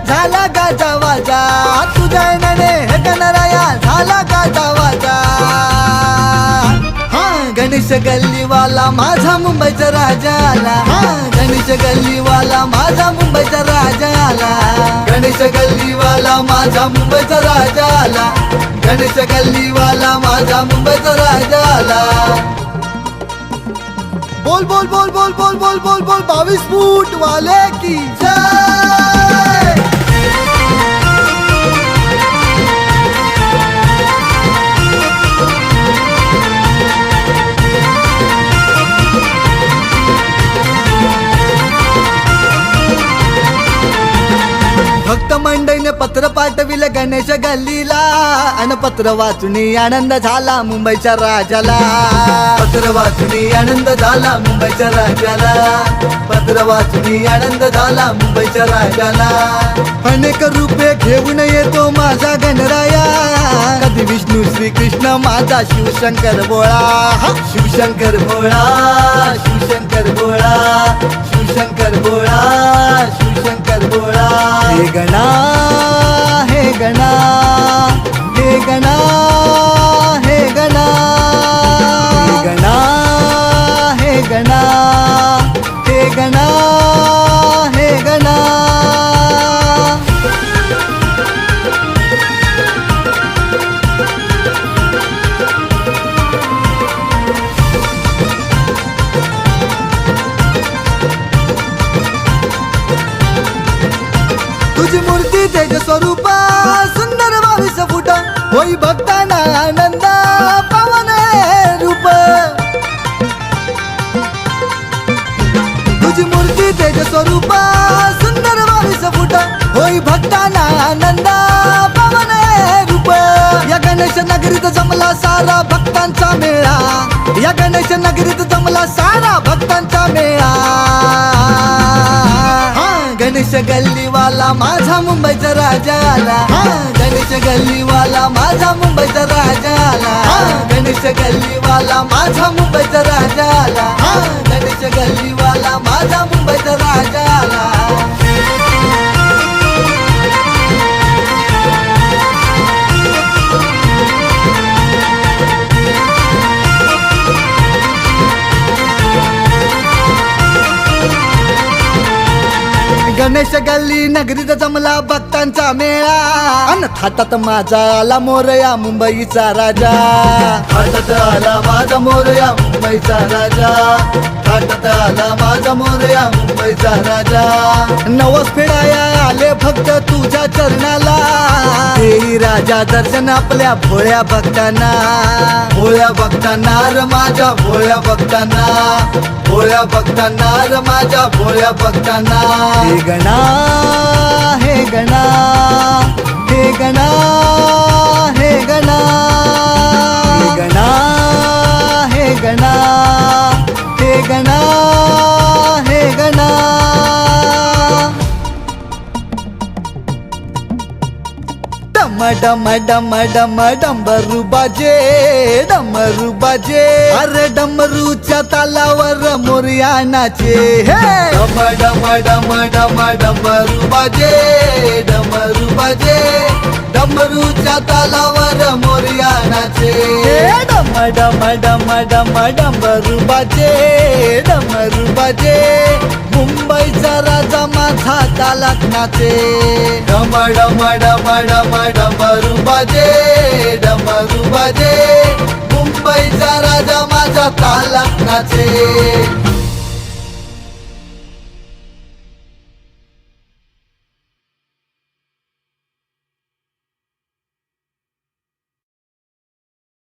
झाला गाजा वाजा, तुझ्या नने हे गणराया झाला गाजा वाजा. गणेश गल्लीवाला माझा मुंबईचा राजा आला. गणेश गल्लीवाला माझा मुंबईचा राजा आला. गणेश गल्लीवाला माझा मुंबईचा राजा आला. गणेश गल्लीवाला माझा मुंबईचा राजा आला. बोल बोल बोल बोल बोल बोल बोल बोल 22 फूट वाले की जय. भक्त मंडळीने पत्र पाठविले गणेश गल्लीला, अन पत्र वाचुनी आनंद झाला मुंबईच्या राजाला. पत्र वाचुनी आनंद झाला मुंबईच्या राजाला. पत्र वाचुनी आनंद झाला मुंबईच्या राजाला. अनेक रूपे घेऊन येतो माझा गणराया, कधी विष्णू श्री कृष्ण माझा शिवशंकर भोळा. शिवशंकर भोळा, शिवशंकर भोळा, शिवशंकर भोळा, शिवशंकर भोळा. हे गणा, हे गणा, हे गणा, हे गणा, हे गणा, हे गणा, हे गणा, हे गणा. तुझी मूर्ती तेज स्वरूप सुंदर 22 फूट, होई भक्तांना आनंद पावन रूप. तुझी मूर्ती तेज स्वरूप सुंदर 22 फूट, होई भक्तांना आनंद पावन रूप. या गणेश नगरीत जमला सारा भक्तांचा मेळा. या गणेश नगरीत जमला सारा भक्तांचा मेळा. गणेश गल्लीवाला माझा मुंबईचा राजा आला. गणेश गल्लीवाला माझा मुंबईचा राजा आला. गणेश गल्लीवाला माझा मुंबईचा राजा आला. गणेश गल्लीवाला माझा मुंबईचा राजा आला. गणेश गल्ली नगरीत जमला भक्तांचा मेळा, अन थाटात माझा आला मोरया मुंबईचा राजा. थाटात आला माझा मोरया मुंबईचा राजा. थाटात आला माझा मोरया मुंबईचा राजा. नवस फेडाया आले भक्त तुझ्या चरणाला, देई राजा दर्शन आपल्या भोळ्या भक्तांना. भोळ्या भक्तांना र माझ्या भोळ्या भक्तांना. भोळ्या भक्तांना र माझ्या भोळ्या भक्तांना. हे गणा, हे गणा, हे गणा, हे गणा, हे गणा, हे गणा, हे गणा, हे गणा. डम डम डम डंबरू बाजे, डमरू बाजे. अरे डमरूच्या तालावर मोरया नाचे. डम डम डम डम डंबरू बाजे, डमरू बाजे. डमरूच्या तालावर मोरया नाचे. डम डम डम डम डंबरू बाजे, डमरू बाजे. मुंबईचा राजा माझा तालात नाचे. डम डम डम डम डमरू बाजे, डमरू बाजे. मुंबईचा राजा माझा तालात नाचे.